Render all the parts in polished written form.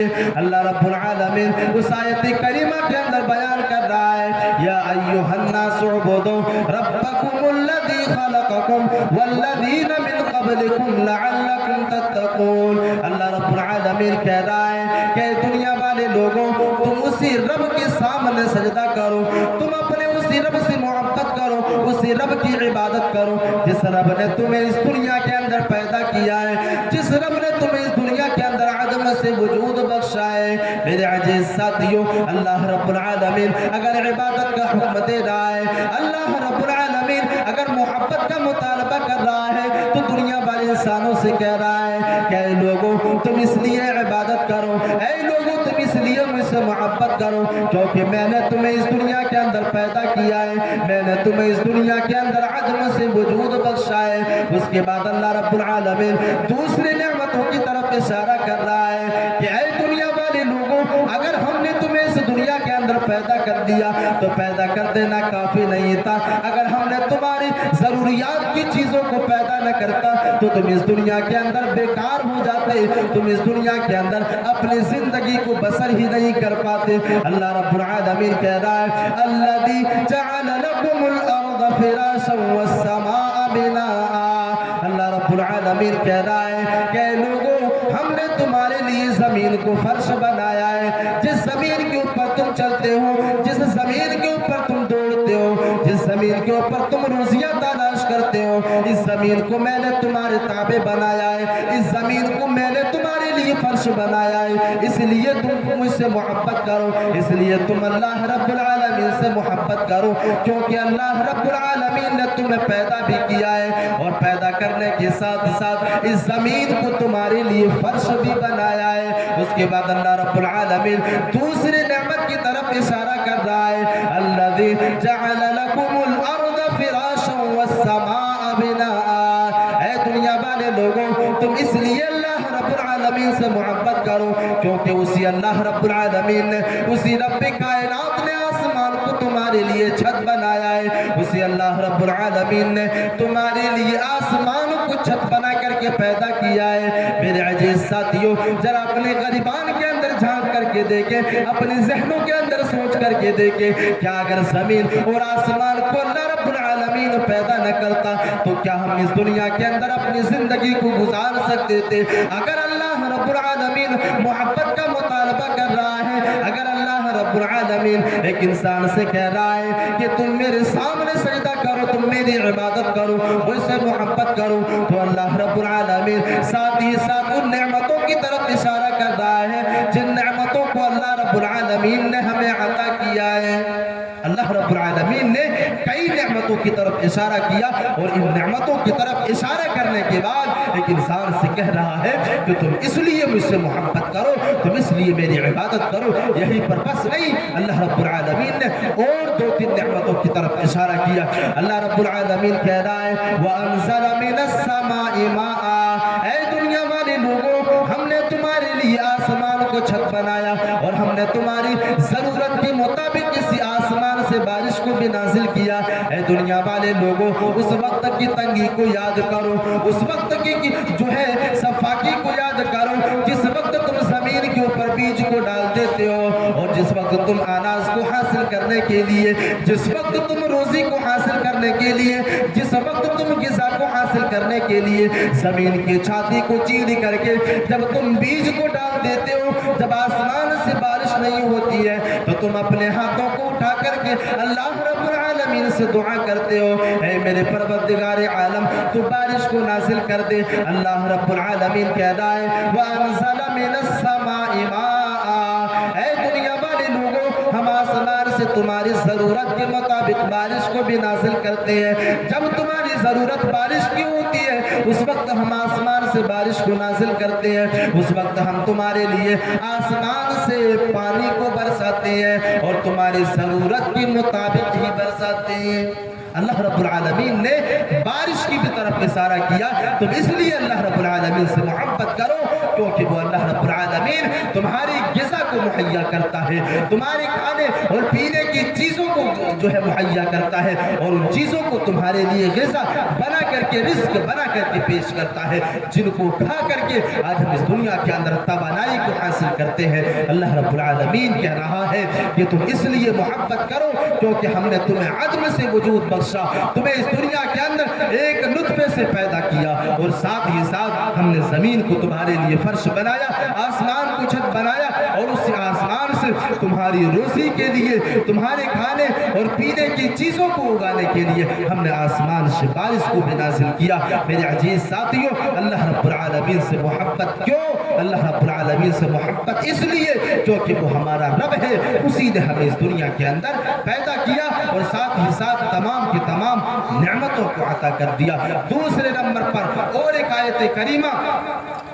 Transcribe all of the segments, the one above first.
اللہ رب العالمین اس آیت کریمہ کے اندر بیان کر رہا ہے یا ایھا الناس اعبدوا ربکم الذی خلقکم والذین من قبلکم لعلکم تتقون۔ اللہ رب العالمین کہہ رہا ہے کہ دنیا والے لوگوں تم اسی رب کے سامنے سجدہ کرو، تم اپنے اسی رب سے محبت کرو، اسی رب کی عبادت کرو جس رب نے تمہیں اس دنیا کے اندر پیدا کیا ہے، جس رب نے تمہیں اس دنیا کے اندر عدم سے وجود بخشا ہے۔ میرے عزیز ساتھیوں، اللہ رب العالمین اگر عبادت کا حکم دے رہا ہے، اللہ رب العالمین اگر محبت کا مطالبہ کر رہا ہے تو دنیا والے انسانوں سے کہہ رہا ہے کہ اے لوگوں تم اس لیے عبادت کرو، اے لوگوں تم اس لیے مجھ سے محبت کرو کیونکہ میں نے تمہیں اس دنیا کے اندر پیدا کیا ہے، میں نے تمہیں اس دنیا کے اندر عدم سے وجود بخشا ہے۔ اس کے بعد اللہ رب العالمین دوسری نعمتوں کی طرف اشارہ کر رہا ہے کہ اے دنیا والے لوگوں اگر ہم نے تمہیں اس دنیا کے اندر پیدا کر دیا تو پیدا کر دینا کافی نہیں تھا، اگر ہم نے تمہاری ضروریات کی چیزوں کو پیدا نہ کرتا تو تم اس دنیا کے اندر بیکار ہو جاتے، تم اس دنیا کے اندر اپنی زندگی کو بسر ہی نہیں کر پاتے۔ اللہ رب العالمین کہہ رہا ہے الذی جعل لکم الارض فراشا والسماء بناء۔ اللہ رب العالمین کہہ رہا ہے کہ لوگوں ہم نے تمہارے لیے زمین کو فرش بنایا ہے، جس زمین کے اوپر تم چلتے ہو، جس زمین کے اوپر تم دوڑتے ہو، جس زمین کے اوپر تم روزیاں تلاش کرتے ہو، اس زمین کو میں نے تمہارے تابع بنایا ہے، اس زمین کو میں نے تمہارے لیے فرش بنایا ہے، اس لیے تم مجھ سے محبت کرو، اس لیے تم اللہ رب العالمین سے محبت کرو کیونکہ اللہ رب العالمین نے تمہیں پیدا بھی کیا ہے اور پیدا کرنے کے ساتھ ساتھ اس زمین کو تمہارے لیے فرش بھی بنایا ہے۔ اس کے بعد اللہ رب العالمین دوسری نعمت کی طرف اشارہ کر رہا ہے الذی جعل لکم الارض فراشا والسماء بناء۔ اے دنیا والے لوگوں تم اس لیے اللہ رب العالمین سے محبت کرو کیونکہ اسی اللہ رب العالمین نے، اسی رب کائنات نے آسمان کو تمہارے لیے چھت بنایا ہے، اسی اللہ رب العالمین نے تمہارے لیے آسمان کو چھت بنا کر کے پیدا کیا ہے۔ میرے عزیز ساتھیوں ذرا اپنے غریبان کے اندر جھانک کر کے دیکھیں، اپنے ذہنوں کے اندر سوچ کر کے دیکھیں کیا اگر زمین اور آسمان کو اللہ رب العالمین پیدا نہ کرتا تو کیا ہم اس دنیا کے اندر اپنی زندگی کو گزار سکتے تھے؟ اگر اللہ رب العالمین محبت کا مطالبہ کر رہا ہے، اگر اللہ رب العالمین ایک انسان سے کہہ رہا ہے کہ تم میرے سامنے سجدہ کرو، تم میری عبادت کرو، مجھ سے محبت کرو، تو اللہ رب العالمین ساتھ ہی ساتھ ان نعمتوں کی طرف اشارہ کر رہا ہے جن نعمتوں کو اللہ رب العالمین نے ہمیں عطا کیا ہے۔ اللہ رب العالمین نے کئی نعمتوں کی طرف اشارہ کیا اور ان نعمتوں کی طرف اشارہ کرنے کے بعد ایک انسان سے کہہ رہا ہے کہ تم اس لیے مجھ سے محبت کرو، تم اس لیے میری عبادت کرو۔ یہی پر بس نہیں، اللہ رب العالمین نے اور دو تین نعمتوں کی طرف اشارہ کیا۔ اللہ رب العالمین کہہ رہا ہے وَأَنزَلَ مِنَ السَّمَاءِ مَاءً۔ اے دنیا والے لوگوں ہم نے تمہارے لیے آسمان کو چھت بنایا اور ہم نے تمہاری ضرورت کے مطابق کسی آسمان سے بارش کو بھی نازل کیا۔ اے دنیا والے لوگوں اس وقت کی تنگی کو یاد کرو، اس وقت کی جو ہے صفاقی کو یاد کرو جس وقت تم زمین کے اوپر بیج کو ڈال دیتے ہو اور جس وقت تم اناج کو حاصل کرنے کے لیے، جس وقت تم روزی کو حاصل کرنے کے لیے، جس وقت تم غذا کو حاصل کرنے کے لیے زمین کی چھاتی کو چیر کر کے جب تم بیج کو ڈال دیتے ہو، جب آسمان سے بارش نہیں ہوتی ہے تو تم اپنے ہاتھوں کو اٹھا کر کے اللہ رب العالمین سے دعا کرتے ہو اے میرے پروردگار عالم تو بارش کو نازل کر دے۔ اللہ رب العالمین کہہ رہا ہے وَأَنزَلَ مِنَ السَّمَاءِ مَاءً۔ اے دنیا والے لوگوں ہم آسمان سے تمہاری ضرورت کے مطابق بارش کو بھی نازل کرتے ہیں۔ جب تمہاری ضرورت بارش کی ہوتی ہے اس وقت ہم آسمان سے بارش کو نازل کرتے ہیں، اس وقت ہم تمہارے لیے آسمان سے پانی کو برساتے ہیں اور تمہاری ضرورت کے مطابق ہی برساتے ہیں۔ اللہ رب العالمین نے بارش کی بھی طرف اشارہ کیا، تم اس لیے اللہ رب العالمین سے محبت کرو کیونکہ وہ اللہ رب العالمین تمہاری غذا کو مہیا کرتا ہے، تمہارے کھانے اور پینے کی چیزوں کو جو ہے مہیا کرتا ہے، اور ان چیزوں کو تمہارے لیے غذا بنا کر کے، رزق بنا کر کے پیش کرتا ہے، جن کو کھا کر کے آج ہم اس دنیا کے اندر توانائی کو حاصل کرتے ہیں۔ اللہ رب العالمین کہہ رہا ہے کہ تم اس لیے محبت کرو کیونکہ ہم نے تمہیں عدم سے وجود بخشا، تمہیں اس دنیا کے اندر ایک نطفے سے پیدا کیا، اور ساتھ ہی ساتھ ہم نے زمین کو تمہارے لیے فرش بنایا، آسمان کو چھت بنایا، اور اس آسمان سے تمہاری روزی کے لیے، تمہارے کھانے اور پینے کی چیزوں کو اگانے کے لیے ہم نے آسمان سے بارش کو بھی نازل کیا۔ میرے عزیز ساتھیوں، اللہ رب العالمین سے محبت کیوں؟ اللہ رب العالمین سے محبت اس لیے کیونکہ وہ ہمارا رب ہے، اسی نے ہمیں اس دنیا کے اندر پیدا کیا اور ساتھ ہی ساتھ تمام کی تمام نعمتوں کو عطا کر دیا۔ دوسرے نمبر پر اور ایک آیت کریمہ،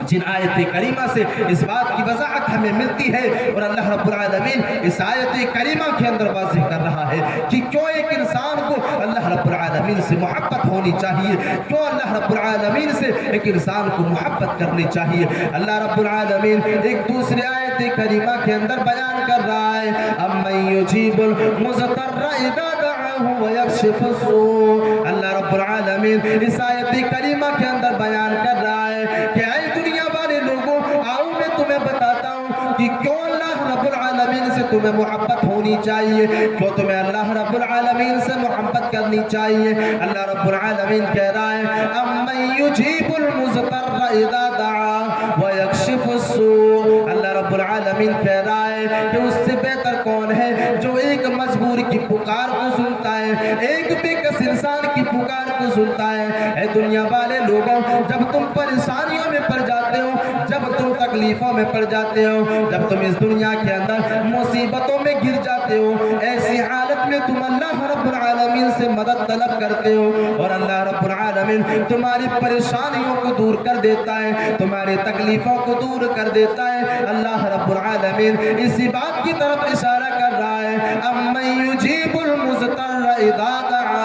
جن آیت کریمہ سے اس بات کی وضاحت ہمیں ملتی ہے، اور اللہ رب العالمین اس آیت کریمہ کے اندر واضح کر رہا ہے کہ کیوں ایک انسان کو اللہ رب العالمین سے محبت ہونی چاہیے، کیوں اللہ رب العالمین سے ایک انسان کو محبت کرنی چاہیے۔ اللہ رب العالمین ایک دوسرے آیت کریمہ کے اندر بیان کر رہا ہے، امن یجیب المضطر اذا دعاہ ویکشف السوء۔ اللہ رب العالمین اس آیت کریمہ کے اندر بیان کر رہا ہے کہ اے دنیا والے لوگوں، آؤ میں تمہیں بتاتا ہوں کہ کیوں اللہ رب العالمین سے تمہیں محبت ہونی چاہیے، کیوں تمہیں اللہ رب العالمین سے محبت کرنی چاہیے۔ اللہ رب العالمین کہہ رہا ہے، امن یجیب المضطر اذا دعا ویکشف السوء۔ اللہ رب العالمین کہہ رہا ہے کہ اس سے بہتر کون ہے جو ایک مجبور کی پکار کو سنتا ہے، ایک بے کس انسان کی پکار کو سنتا ہے۔ اے دنیا والے لوگوں، جب تم پریشانیوں میں پڑ جاتے ہو، جب تم تکلیفوں میں پڑ جاتے ہو، جب تم اس دنیا کے اندر مصیبتوں میں گر جاتے ہو، ایسی حالت میں تم اللہ رب العالمین سے مدد طلب کرتے ہو، اور اللہ رب العالمین تمہاری پریشانیوں کو دور کر دیتا ہے، تمہاری تکلیفوں کو دور کر دیتا ہے۔ اللہ رب العالمین اسی بات کی طرف اشارہ کر رہا ہے، امن یجیب المضطر اذا دعا۔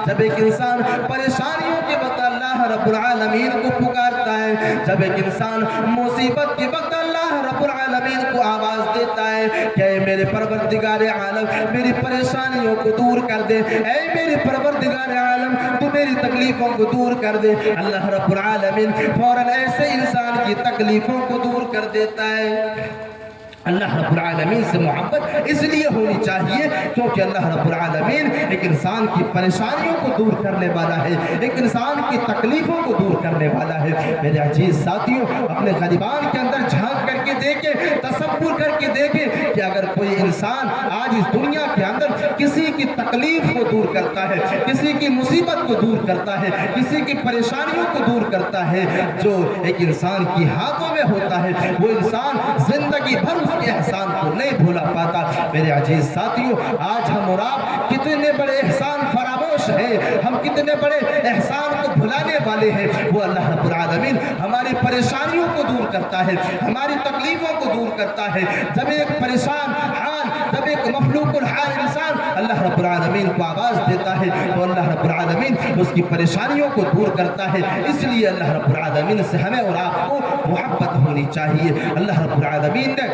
جب ایک انسان پریشانیوں کے وقت اللہ رب العالمین کو پکارتا ہے، جب ایک انسان مصیبت کے وقت اللہ رب العالمین کو آواز دیتا ہے کہ اے میرے پروردگار عالم میری پریشانیوں کو دور کر دے، اے میرے پروردگار عالم تو میری تکلیفوں کو دور کر دے، اللہ رب العالمین فوراً ایسے انسان کی تکلیفوں کو دور کر دیتا ہے۔ اللہ رب العالمین سے محبت اس لیے ہونی چاہیے کیونکہ اللہ رب العالمین ایک انسان کی پریشانیوں کو دور کرنے والا ہے، ایک انسان کی تکلیفوں کو دور کرنے والا ہے۔ میرے عزیز ساتھیوں، اپنے غریبان کے اندر جھانک کر کے دیکھیں، تصور کر کے دیکھیں کہ اگر کوئی انسان آج اس دنیا کے اندر کسی کی تکلیف کو دور کرتا ہے، کسی کی مصیبت کو دور کرتا ہے، کسی کی پریشانیوں کو دور کرتا ہے، جو ایک انسان کی ہاتھوں میں ہوتا ہے، وہ انسان زندگی بھر اس کے احسان کو نہیں بھولا پاتا۔ میرے عزیز ساتھیوں، آج ہم اور آپ کتنے بڑے احسان فراموش ہیں، ہم کتنے بڑے احسان کو بھلانے والے ہیں۔ وہ اللہ رب العالمین ہماری پریشانیوں کو دور کرتا ہے، ہماری تکلیفوں کو دور کرتا ہے۔ جب ایک پریشان حال، جب ایک مفلوق الحال انسان اللہ رب العالمین کو آواز دیتا ہے تو اللہ رب العالمین اس کی پریشانیوں کو دور کرتا ہے۔ اس لیے اللہ رب العالمین سے ہمیں اور آپ کو محبت ہونی چاہیے۔ اللہ رب العالمین نے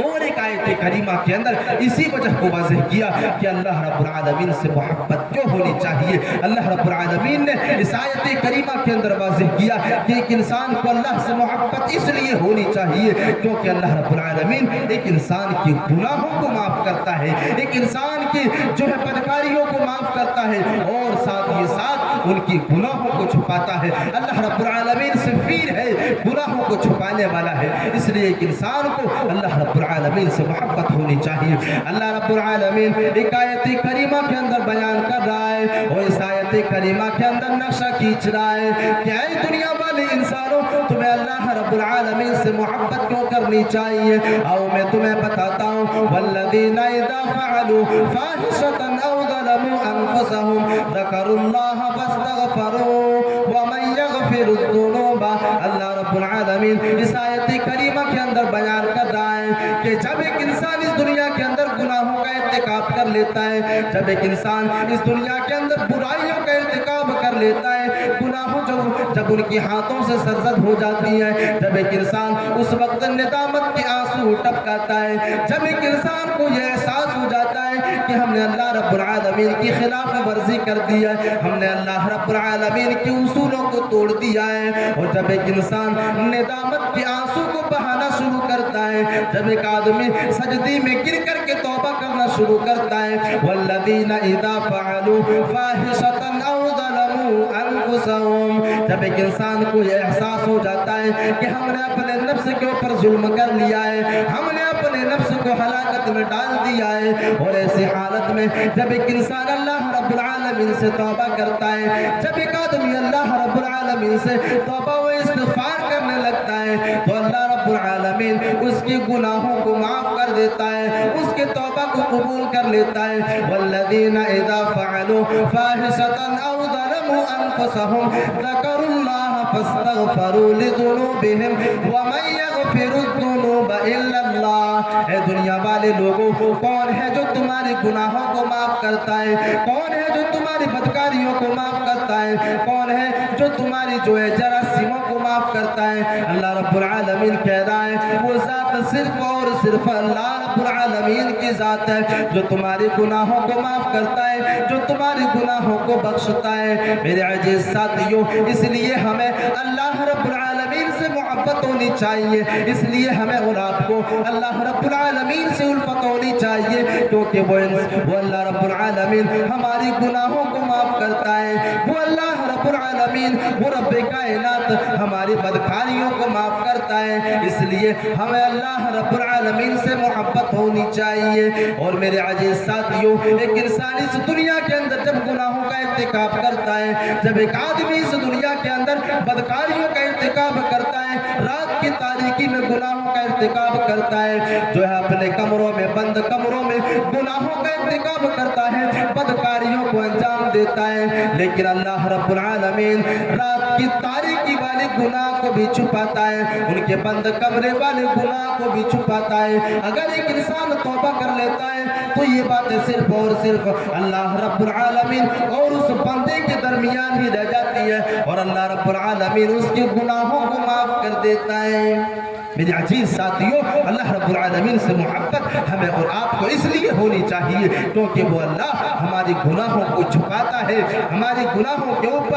اور ایک آیت کریمہ کے اندر اسی وجہ کو واضح کیا کہ اللہ رب العالمین سے محبت کیوں ہونی چاہیے۔ اللہ رب العالمین نے اس آیت کریمہ کے اندر واضح کیا کہ ایک انسان کو اللہ سے محبت اس لیے ہونی چاہیے کیونکہ اللہ رب العالمین ایک انسان کی گناہوں کو معاف کرتا ہے، ایک انسان کی جو ہے بدکاریوں کو معاف کرتا ہے، اور ساتھ ہی ساتھ ان کی گناہوں کو چھپاتا ہے۔ اللہ رب العالمین سفیر ہے، گناہوں کو چھپانے والا ہے۔ اس لیے ایک انسان کو اللہ رب العالمین سے محبت ہونی چاہیے۔ اللہ رب العالمین ایک آیت کریمہ کے اندر بیان کر رہا ہے، اور اس آیت کریمہ کے اندر نقشہ کھینچ رہا ہے کہ اے دنیا والے انسانوں، تمہیں اللہ رب العالمین سے محبت کیوں کرنی چاہیے؟ آؤ میں تمہیں بتاتا ہوں، والذین اذا فعلوا فاحشۃ او ظلموا انفسهم ذکروا اللہ فاستغفروا ومن یغفر الذنوب۔ اللہ رب العالمین اس آیت کریمہ کے اندر بیان کر رہا ہے کہ جب ایک انسان اس دنیا کے اندر گناہوں کا ارتکاب کر لیتا ہے. جب ایک انسان اس دنیا کے اندر برائیوں کا ارتکاب کر لیتا ہے, گناہوں جب ان کی ہاتھوں سے سرزد ہو جاتی ہے, جب ایک انسان اس وقت ندامت کے آنسو ٹپکاتا ہے, جب ایک انسان کو یہ احساس ہو جاتا ہے کہ ہم نے اللہ رب العالمین کی خلاف ورزی کر دی ہے, ہم نے اللہ رب العالمین کے اصولوں کو توڑ دیا ہے, اور جب ایک انسان ندامت کے آنسو کو بہانا شروع کرتا ہے, جب ایک آدمی سجدی میں گر کر کے توبہ کرنا شروع کرتا ہے, والذین اذا فعلوا فاحشۃ او ظلموا انفسهم, جب ایک انسان کو یہ احساس ہو جاتا ہے کہ ہم نے اپنے نفس کے اوپر ظلم کر لیا ہے, ہم نے اپنے نفس کو ہلاکت میں ڈال دیا ہے, اور ایسی حالت میں جب ایک انسان اللہ رب العالمین سے توبہ کرتا ہے, جب ایک آدمی اللہ رب العالمین سے توبہ و استغفار کرنے لگتا ہے, تو اللہ رب العالمین اس کے گناہوں کو معاف کر دیتا ہے, اس کے توبہ کو قبول کر لیتا ہے. والذین اذا فعلوا فاحشۃ او ظلموا انفسهم ذکروا اللہ فاستغفروا لذنوبهم ومن یغفر الذنوب الا اللہ. اے دنیا والے لوگوں, کون ہے جو تمہاری گناہوں کو معاف کرتا ہے, کون ہے جو تمہاری بدکاریوں کو معاف کرتا ہے, کون ہے جو تمہاری جو ہے جراثیموں کو معاف کرتا ہے؟ اللہ رب العالمین کہہ رہا ہے وہ ذات صرف اور صرف اللہ رب العالمین کی ذات ہے جو تمہاری گناہوں کو معاف کرتا ہے, جو تمہاری گناہوں کو بخشتا ہے. میرے عزیز ساتھیوں, اس لیے ہمیں اللہ رب العالمین سے محبت ہونی چاہیے, اس لیے ہمیں اور آپ کو اللہ رب العالمین سے الفت ہونی چاہیے, کیونکہ وہ اللہ رب العالمین ہماری گناہوں کو معاف کرتا ہے, وہ اللہ رب العالمین وہ رب کائنات ہماری بدکاریوں کو معاف کرتا ہے. اس لیے ہمیں اللہ رب العالمین سے محبت ہونی چاہیے. اور میرے عزیز ساتھیوں, ایک انسان اس دنیا کے اندر جب گناہوں کا ارتکاب کرتا ہے, جب ایک آدمی اس دنیا کے اندر بدکاریوں کا ارتکاب کرتا ہے, رات کی تاریکی میں گناہوں کا ارتکاب کرتا ہے, جو ہے اپنے کمروں میں بند کمروں میں گناہوں کا ارتکاب کرتا ہے, بدکاریوں کو انجام دیتا ہے, لیکن اللہ رب العالمین رات کی تاریکی والے گناہ کو بھی چھپاتا ہے, ان کے بند کمرے والے گناہ کو بھی چھپاتا ہے. اگر ایک انسان توبہ کر لیتا ہے تو یہ باتیں صرف اور صرف اللہ رب العالمین اور اس بندے کے درمیان ہی رہ جاتی ہے, اور اللہ رب العالمین اس کے گناہوں کو معاف کر دیتا ہے. میرے عزیز ساتھیوں, اللہ رب العالمین سے محبت ہمیں اور آپ کو اس لیے ہونی چاہیے کیونکہ وہ اللہ ہماری گناہوں کو چھپاتا ہے, ہماری گناہوں کے اوپر